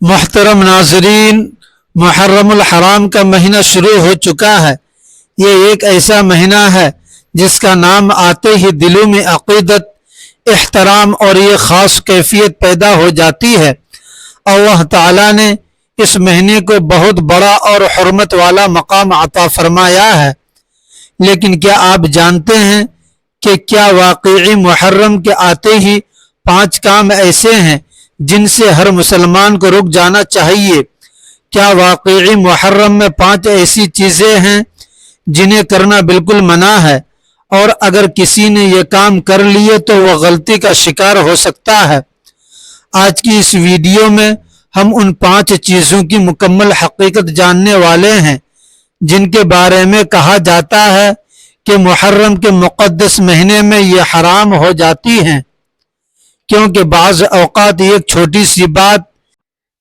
محترم ناظرین، محرم الحرام کا مہینہ شروع ہو چکا ہے۔ یہ ایک ایسا مہینہ ہے جس کا نام آتے ہی دلوں میں عقیدت، احترام اور یہ خاص کیفیت پیدا ہو جاتی ہے۔ اللہ تعالیٰ نے اس مہینے کو بہت بڑا اور حرمت والا مقام عطا فرمایا ہے، لیکن کیا آپ جانتے ہیں کہ کیا واقعی محرم کے آتے ہی 5 کام ایسے ہیں جن سے ہر مسلمان کو رک جانا چاہیے؟ کیا واقعی محرم میں 5 ایسی چیزیں ہیں جنہیں کرنا بالکل منع ہے، اور اگر کسی نے یہ کام کر لیے تو وہ غلطی کا شکار ہو سکتا ہے؟ آج کی اس ویڈیو میں ہم ان 5 چیزوں کی مکمل حقیقت جاننے والے ہیں جن کے بارے میں کہا جاتا ہے کہ محرم کے مقدس مہینے میں یہ حرام ہو جاتی ہیں، کیونکہ بعض اوقات ایک چھوٹی سی بات،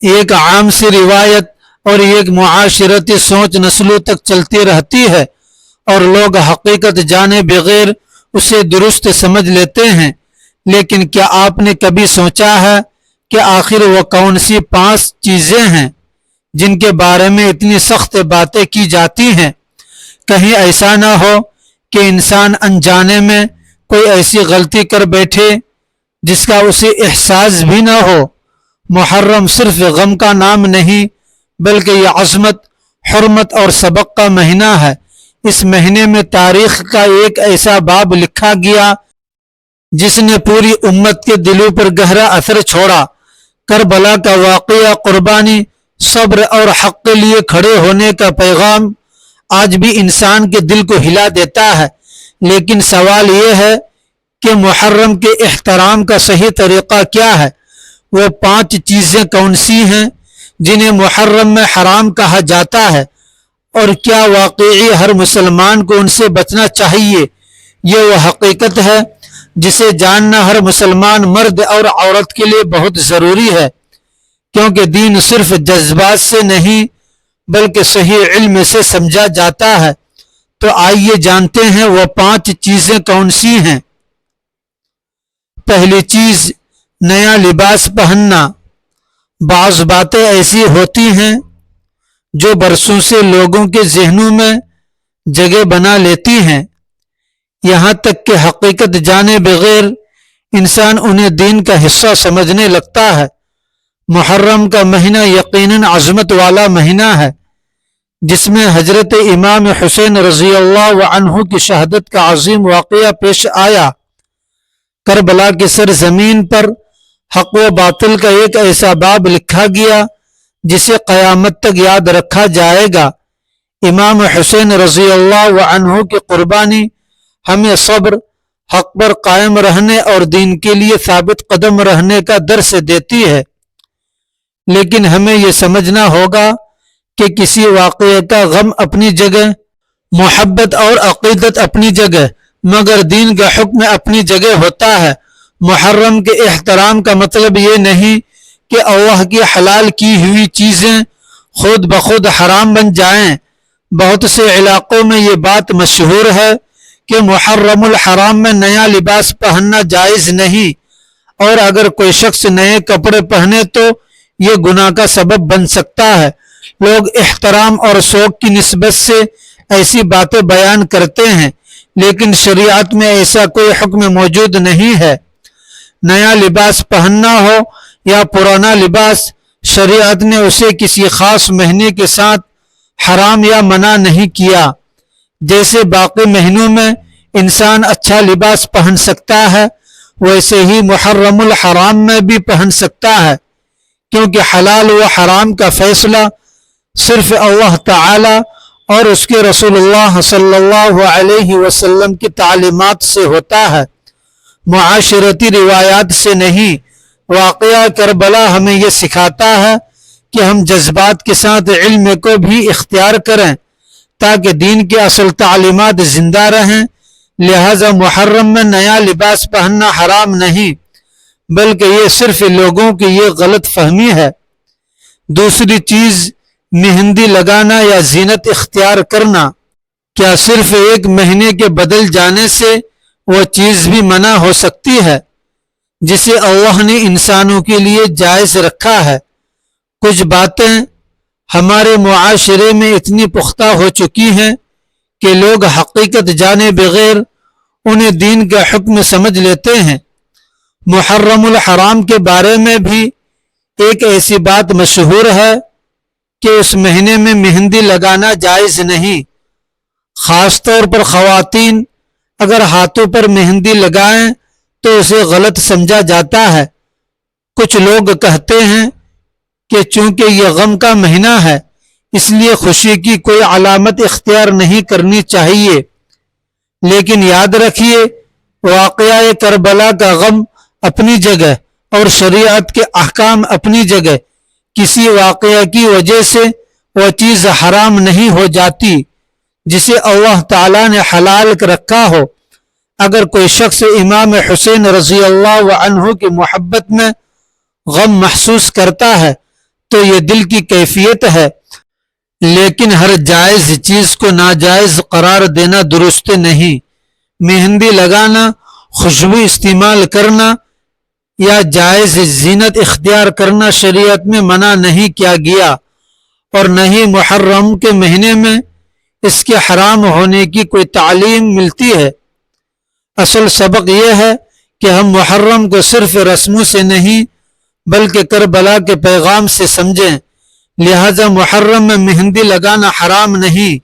ایک عام سی روایت اور ایک معاشرتی سوچ نسلوں تک چلتی رہتی ہے اور لوگ حقیقت جانے بغیر اسے درست سمجھ لیتے ہیں۔ لیکن کیا آپ نے کبھی سوچا ہے کہ آخر وہ کون سی 5 چیزیں ہیں جن کے بارے میں اتنی سخت باتیں کی جاتی ہیں؟ کہیں ایسا نہ ہو کہ انسان انجانے میں کوئی ایسی غلطی کر بیٹھے جس کا اسے احساس بھی نہ ہو۔ محرم صرف غم کا نام نہیں بلکہ یہ عظمت، حرمت اور سبق کا مہینہ ہے۔ اس مہینے میں تاریخ کا ایک ایسا باب لکھا گیا جس نے پوری امت کے دلوں پر گہرا اثر چھوڑا۔ کربلا کا واقعہ، قربانی، صبر اور حق کے لیے کھڑے ہونے کا پیغام آج بھی انسان کے دل کو ہلا دیتا ہے۔ لیکن سوال یہ ہے کہ محرم کے احترام کا صحیح طریقہ کیا ہے؟ وہ 5 چیزیں کون سی ہیں جنہیں محرم میں حرام کہا جاتا ہے، اور کیا واقعی ہر مسلمان کو ان سے بچنا چاہیے؟ یہ وہ حقیقت ہے جسے جاننا ہر مسلمان مرد اور عورت کے لیے بہت ضروری ہے، کیونکہ دین صرف جذبات سے نہیں بلکہ صحیح علم سے سمجھا جاتا ہے۔ تو آئیے جانتے ہیں وہ 5 چیزیں کون سی ہیں۔ پہلی چیز، نیا لباس پہننا۔ بعض باتیں ایسی ہوتی ہیں جو برسوں سے لوگوں کے ذہنوں میں جگہ بنا لیتی ہیں، یہاں تک کہ حقیقت جانے بغیر انسان انہیں دین کا حصہ سمجھنے لگتا ہے۔ محرم کا مہینہ یقیناً عظمت والا مہینہ ہے، جس میں حضرت امام حسین رضی اللہ عنہ کی شہادت کا عظیم واقعہ پیش آیا۔ کربلا کی سرزمین پر حق و باطل کا ایک ایسا باب لکھا گیا جسے قیامت تک یاد رکھا جائے گا۔ امام حسین رضی اللہ عنہ کی قربانی ہمیں صبر، حق پر قائم رہنے اور دین کے لیے ثابت قدم رہنے کا درس دیتی ہے۔ لیکن ہمیں یہ سمجھنا ہوگا کہ کسی واقعے کا غم اپنی جگہ، محبت اور عقیدت اپنی جگہ، مگر دین کا حکم اپنی جگہ ہوتا ہے۔ محرم کے احترام کا مطلب یہ نہیں کہ اللہ کی حلال کی ہوئی چیزیں خود بخود حرام بن جائیں۔ بہت سے علاقوں میں یہ بات مشہور ہے کہ محرم الحرام میں نیا لباس پہننا جائز نہیں، اور اگر کوئی شخص نئے کپڑے پہنے تو یہ گناہ کا سبب بن سکتا ہے۔ لوگ احترام اور شوق کی نسبت سے ایسی باتیں بیان کرتے ہیں، لیکن شریعت میں ایسا کوئی حکم موجود نہیں ہے۔ نیا لباس پہننا ہو یا پرانا لباس، شریعت نے اسے کسی خاص مہینے کے ساتھ حرام یا منع نہیں کیا۔ جیسے باقی مہینوں میں انسان اچھا لباس پہن سکتا ہے، ویسے ہی محرم الحرام میں بھی پہن سکتا ہے، کیونکہ حلال و حرام کا فیصلہ صرف اللہ تعالی اور اس کے رسول اللہ صلی اللہ علیہ وسلم کی تعلیمات سے ہوتا ہے، معاشرتی روایات سے نہیں۔ واقعہ کربلا ہمیں یہ سکھاتا ہے کہ ہم جذبات کے ساتھ علم کو بھی اختیار کریں تاکہ دین کی اصل تعلیمات زندہ رہیں۔ لہذا محرم میں نیا لباس پہننا حرام نہیں، بلکہ یہ صرف لوگوں کی یہ غلط فہمی ہے۔ دوسری چیز، مہندی لگانا یا زینت اختیار کرنا۔ کیا صرف ایک مہینے کے بدل جانے سے وہ چیز بھی منع ہو سکتی ہے جسے اللہ نے انسانوں کے لیے جائز رکھا ہے؟ کچھ باتیں ہمارے معاشرے میں اتنی پختہ ہو چکی ہیں کہ لوگ حقیقت جانے بغیر انہیں دین کا حکم سمجھ لیتے ہیں۔ محرم الحرام کے بارے میں بھی ایک ایسی بات مشہور ہے کہ اس مہینے میں مہندی لگانا جائز نہیں۔ خاص طور پر خواتین اگر ہاتھوں پر مہندی لگائیں تو اسے غلط سمجھا جاتا ہے۔ کچھ لوگ کہتے ہیں کہ چونکہ یہ غم کا مہینہ ہے اس لیے خوشی کی کوئی علامت اختیار نہیں کرنی چاہیے، لیکن یاد رکھیے واقعہ کربلا کا غم اپنی جگہ اور شریعت کے احکام اپنی جگہ۔ کسی واقعہ کی وجہ سے وہ چیز حرام نہیں ہو جاتی جسے اللہ تعالیٰ نے حلال رکھا ہو۔ اگر کوئی شخص امام حسین رضی اللہ عنہ کی محبت میں غم محسوس کرتا ہے تو یہ دل کی کیفیت ہے، لیکن ہر جائز چیز کو ناجائز قرار دینا درست نہیں۔ مہندی لگانا، خوشبو استعمال کرنا یا جائز زینت اختیار کرنا شریعت میں منع نہیں کیا گیا، اور نہ ہی محرم کے مہینے میں اس کے حرام ہونے کی کوئی تعلیم ملتی ہے۔ اصل سبق یہ ہے کہ ہم محرم کو صرف رسموں سے نہیں بلکہ کربلا کے پیغام سے سمجھیں۔ لہذا محرم میں مہندی لگانا حرام نہیں،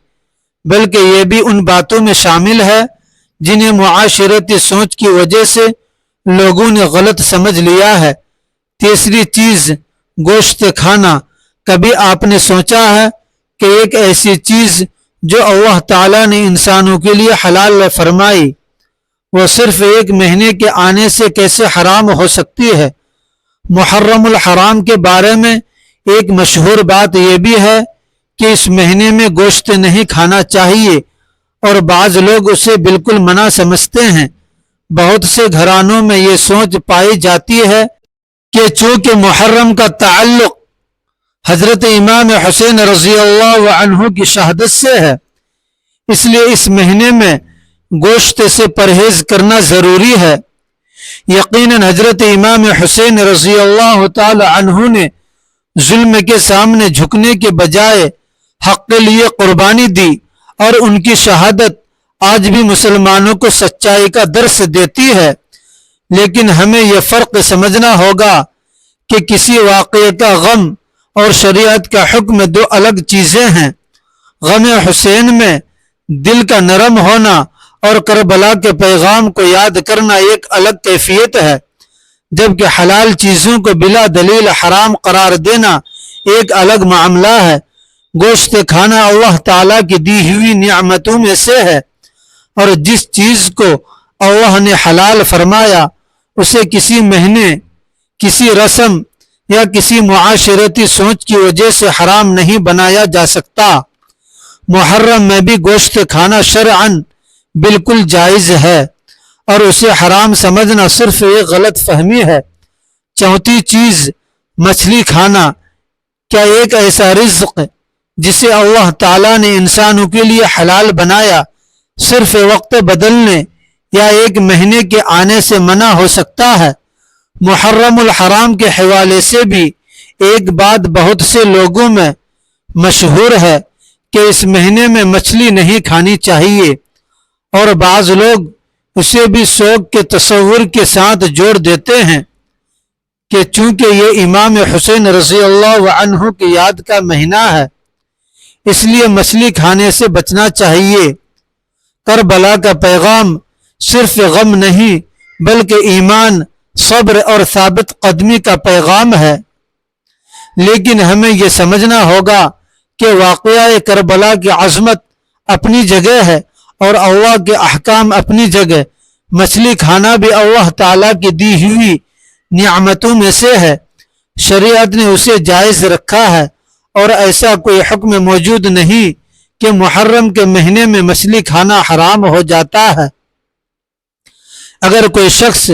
بلکہ یہ بھی ان باتوں میں شامل ہے جنہیں معاشرتی سوچ کی وجہ سے لوگوں نے غلط سمجھ لیا ہے۔ تیسری چیز، گوشت کھانا۔ کبھی آپ نے سوچا ہے کہ ایک ایسی چیز جو اللہ تعالیٰ نے انسانوں کے لیے حلال فرمائی وہ صرف ایک مہینے کے آنے سے کیسے حرام ہو سکتی ہے؟ محرم الحرام کے بارے میں ایک مشہور بات یہ بھی ہے کہ اس مہینے میں گوشت نہیں کھانا چاہیے، اور بعض لوگ اسے بالکل منع سمجھتے ہیں۔ بہت سے گھرانوں میں یہ سوچ پائی جاتی ہے کہ چونکہ محرم کا تعلق حضرت امام حسین رضی اللہ عنہ کی شہادت سے ہے اس لیے اس مہینے میں گوشت سے پرہیز کرنا ضروری ہے۔ یقیناً حضرت امام حسین رضی اللہ تعالی عنہ نے ظلم کے سامنے جھکنے کے بجائے حق کے لیے قربانی دی، اور ان کی شہادت آج بھی مسلمانوں کو سچائی کا درس دیتی ہے۔ لیکن ہمیں یہ فرق سمجھنا ہوگا کہ کسی واقعے کا غم اور شریعت کا حکم دو الگ چیزیں ہیں۔ غم حسین میں دل کا نرم ہونا اور کربلا کے پیغام کو یاد کرنا ایک الگ کیفیت ہے، جبکہ حلال چیزوں کو بلا دلیل حرام قرار دینا ایک الگ معاملہ ہے۔ گوشت کھانا اللہ تعالیٰ کی دی ہوئی نعمتوں میں سے ہے، اور جس چیز کو اللہ نے حلال فرمایا اسے کسی مہینے، کسی رسم یا کسی معاشرتی سوچ کی وجہ سے حرام نہیں بنایا جا سکتا۔ محرم میں بھی گوشت کھانا شرعاً بالکل جائز ہے، اور اسے حرام سمجھنا صرف ایک غلط فہمی ہے۔ چوتھی چیز، مچھلی کھانا۔ کیا ایک ایسا رزق جسے اللہ تعالیٰ نے انسانوں کے لیے حلال بنایا صرف وقت بدلنے یا ایک مہینے کے آنے سے منع ہو سکتا ہے؟ محرم الحرام کے حوالے سے بھی ایک بات بہت سے لوگوں میں مشہور ہے کہ اس مہینے میں مچھلی نہیں کھانی چاہیے، اور بعض لوگ اسے بھی شوق کے تصور کے ساتھ جوڑ دیتے ہیں کہ چونکہ یہ امام حسین رضی اللہ عنہ کی یاد کا مہینہ ہے اس لیے مچھلی کھانے سے بچنا چاہیے۔ کربلا کا پیغام صرف غم نہیں بلکہ ایمان، صبر اور ثابت قدمی کا پیغام ہے۔ لیکن ہمیں یہ سمجھنا ہوگا کہ واقعہ کربلا کی عظمت اپنی جگہ ہے اور اللہ کے احکام اپنی جگہ۔ مچھلی کھانا بھی اللہ تعالیٰ کی دی ہوئی نعمتوں میں سے ہے، شریعت نے اسے جائز رکھا ہے، اور ایسا کوئی حکم موجود نہیں کہ محرم کے مہینے میں مچھلی کھانا حرام ہو جاتا ہے۔ اگر کوئی شخص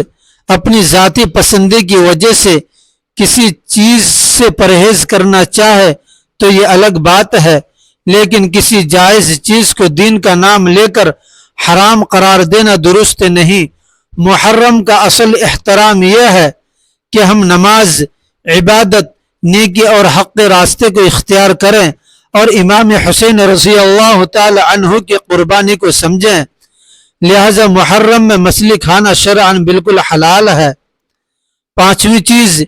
اپنی ذاتی پسندی کی وجہ سے کسی چیز سے پرہیز کرنا چاہے تو یہ الگ بات ہے، لیکن کسی جائز چیز کو دین کا نام لے کر حرام قرار دینا درست نہیں۔ محرم کا اصل احترام یہ ہے کہ ہم نماز، عبادت نیکی اور حق کے راستے کو اختیار کریں اور امام حسین رضی اللہ تعالی عنہ کی قربانی کو سمجھیں۔ لہذا محرم میں مچھلی کھانا شرعاً بالکل حلال ہے۔ پانچویں چیز،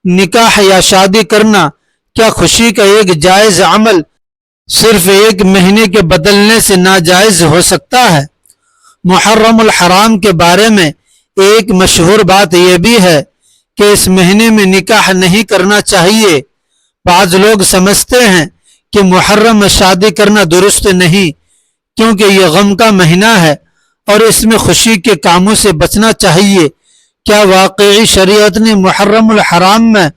نکاح یا شادی کرنا کیا خوشی کا ایک جائز عمل صرف ایک مہینے کے بدلنے سے ناجائز ہو سکتا ہے؟ محرم الحرام کے بارے میں ایک مشہور بات یہ بھی ہے کہ اس مہینے میں نکاح نہیں کرنا چاہیے۔ بعض لوگ سمجھتے ہیں کہ محرم میں شادی کرنا درست نہیں کیونکہ یہ غم کا مہینہ ہے اور اس میں خوشی کے کاموں سے بچنا چاہیے۔ کیا واقعی شریعت نے محرم الحرام میں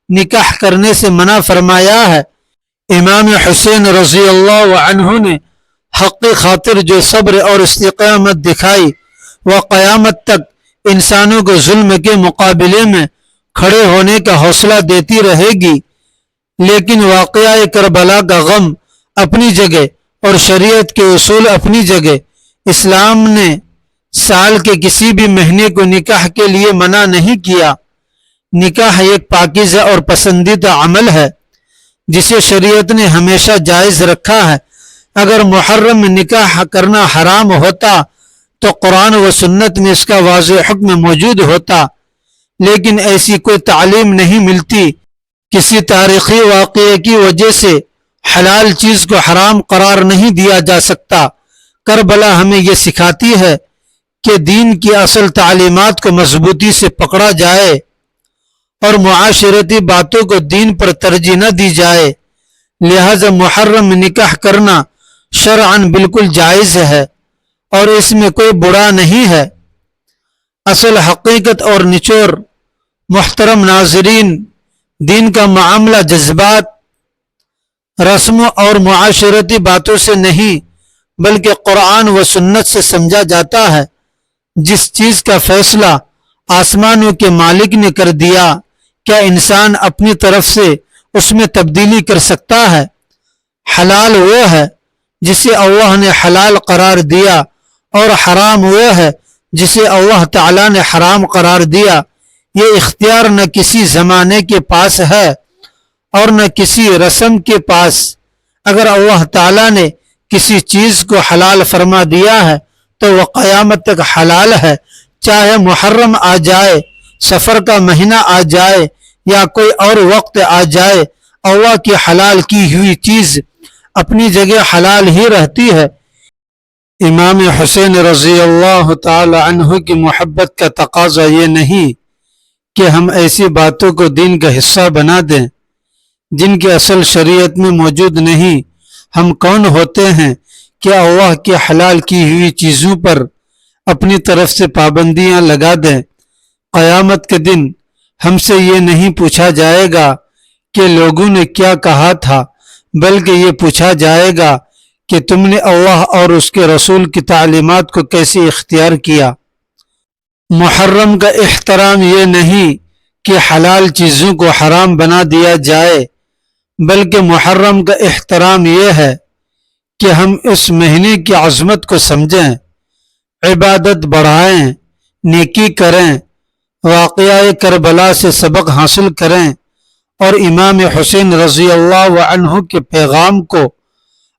نکاح کرنے سے منع فرمایا ہے؟ امام حسین رضی اللہ عنہ نے حق کی خاطر جو صبر اور استقامت دکھائی وہ قیامت تک انسانوں کو ظلم کے مقابلے میں کھڑے ہونے کا حوصلہ دیتی رہے گی۔ لیکن واقعہ کربلا کا غم اپنی جگہ اور شریعت کے اصول اپنی جگہ۔ اسلام نے سال کے کسی بھی مہینے کو نکاح کے لیے منع نہیں کیا۔ نکاح ایک پاکیزہ اور پسندیدہ عمل ہے جسے شریعت نے ہمیشہ جائز رکھا ہے۔ اگر محرم میں نکاح کرنا حرام ہوتا تو قرآن و سنت میں اس کا واضح حکم موجود ہوتا، لیکن ایسی کوئی تعلیم نہیں ملتی۔ کسی تاریخی واقعے کی وجہ سے حلال چیز کو حرام قرار نہیں دیا جا سکتا۔ کربلا ہمیں یہ سکھاتی ہے کہ دین کی اصل تعلیمات کو مضبوطی سے پکڑا جائے اور معاشرتی باتوں کو دین پر ترجیح نہ دی جائے۔ لہذا محرم میں نکاح کرنا شرعاً بالکل جائز ہے اور اس میں کوئی برا نہیں ہے۔ اصل حقیقت اور نچوڑ، محترم ناظرین، دین کا معاملہ جذبات، رسموں اور معاشرتی باتوں سے نہیں بلکہ قرآن و سنت سے سمجھا جاتا ہے۔ جس چیز کا فیصلہ آسمانوں کے مالک نے کر دیا، کیا انسان اپنی طرف سے اس میں تبدیلی کر سکتا ہے؟ حلال وہ ہے جسے اللہ نے حلال قرار دیا اور حرام وہ ہے جسے اللہ تعالیٰ نے حرام قرار دیا۔ یہ اختیار نہ کسی زمانے کے پاس ہے اور نہ کسی رسم کے پاس۔ اگر اللہ تعالیٰ نے کسی چیز کو حلال فرما دیا ہے تو وہ قیامت تک حلال ہے، چاہے محرم آ جائے، سفر کا مہینہ آ جائے یا کوئی اور وقت آ جائے۔ اللہ کی حلال کی ہوئی چیز اپنی جگہ حلال ہی رہتی ہے۔ امام حسین رضی اللہ تعالی عنہ کی محبت کا تقاضا یہ نہیں کہ ہم ایسی باتوں کو دین کا حصہ بنا دیں جن کی اصل شریعت میں موجود نہیں۔ ہم کون ہوتے ہیں کہ اللہ کی حلال کی ہوئی چیزوں پر اپنی طرف سے پابندیاں لگا دیں؟ قیامت کے دن ہم سے یہ نہیں پوچھا جائے گا کہ لوگوں نے کیا کہا تھا، بلکہ یہ پوچھا جائے گا کہ تم نے اللہ اور اس کے رسول کی تعلیمات کو کیسے اختیار کیا۔ محرم کا احترام یہ نہیں کہ حلال چیزوں کو حرام بنا دیا جائے، بلکہ محرم کا احترام یہ ہے کہ ہم اس مہینے کی عظمت کو سمجھیں، عبادت بڑھائیں، نیکی کریں، واقعہ کربلا سے سبق حاصل کریں اور امام حسین رضی اللہ عنہ کے پیغام کو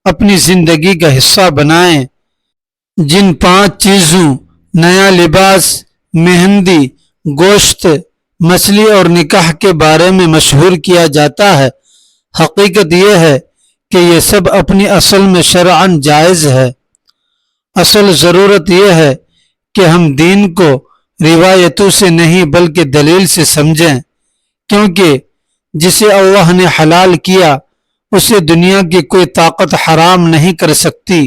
اپنی زندگی کا حصہ بنائیں۔ جن 5 چیزوں نیا لباس، مہندی، گوشت، مچھلی اور نکاح کے بارے میں مشہور کیا جاتا ہے، حقیقت یہ ہے کہ یہ سب اپنی اصل میں شرعاً جائز ہے۔ اصل ضرورت یہ ہے کہ ہم دین کو روایتوں سے نہیں بلکہ دلیل سے سمجھیں، کیونکہ جسے اللہ نے حلال کیا اسے دنیا کی کوئی طاقت حرام نہیں کر سکتی۔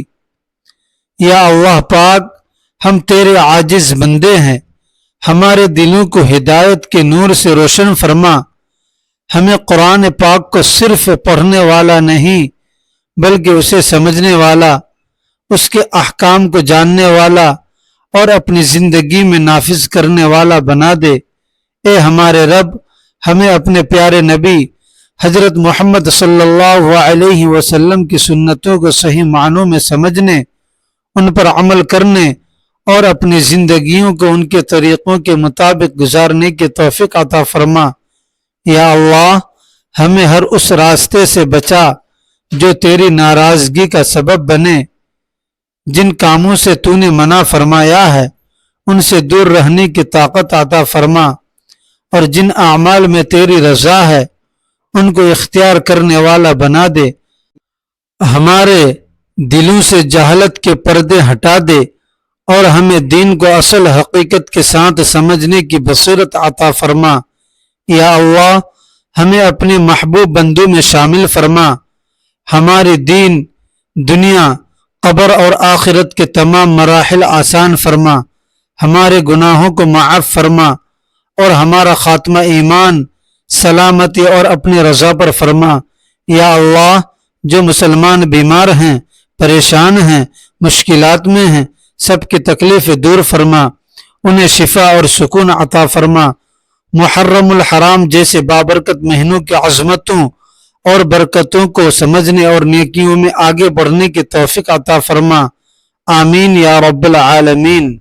یا اللہ پاک، ہم تیرے عاجز بندے ہیں، ہمارے دلوں کو ہدایت کے نور سے روشن فرما۔ ہمیں قرآن پاک کو صرف پڑھنے والا نہیں بلکہ اسے سمجھنے والا، اس کے احکام کو جاننے والا اور اپنی زندگی میں نافذ کرنے والا بنا دے۔ اے ہمارے رب، ہمیں اپنے پیارے نبی حضرت محمد صلی اللہ علیہ وسلم کی سنتوں کو صحیح معنوں میں سمجھنے، ان پر عمل کرنے اور اپنی زندگیوں کو ان کے طریقوں کے مطابق گزارنے کی توفیق عطا فرما۔ یا اللہ، ہمیں ہر اس راستے سے بچا جو تیری ناراضگی کا سبب بنے، جن کاموں سے تو نے منع فرمایا ہے ان سے دور رہنے کی طاقت عطا فرما، اور جن اعمال میں تیری رضا ہے ان کو اختیار کرنے والا بنا دے، ہمارے دلوں سے جہالت کے پردے ہٹا دے اور ہمیں دین کو اصل حقیقت کے ساتھ سمجھنے کی بصیرت عطا فرما۔ یا اللہ ہمیں اپنے محبوب بندوں میں شامل فرما، ہمارے دین، دنیا، قبر اور آخرت کے تمام مراحل آسان فرما، ہمارے گناہوں کو معاف فرما اور ہمارا خاتمہ ایمان، سلامتی اور اپنی رضا پر فرما۔ یا اللہ جو مسلمان بیمار ہیں، پریشان ہیں، مشکلات میں ہیں، سب کی تکلیف دور فرما، انہیں شفا اور سکون عطا فرما۔ محرم الحرام جیسے بابرکت مہینوں کی عظمتوں اور برکتوں کو سمجھنے اور نیکیوں میں آگے بڑھنے کی توفیق عطا فرما۔ آمین یا رب العالمین۔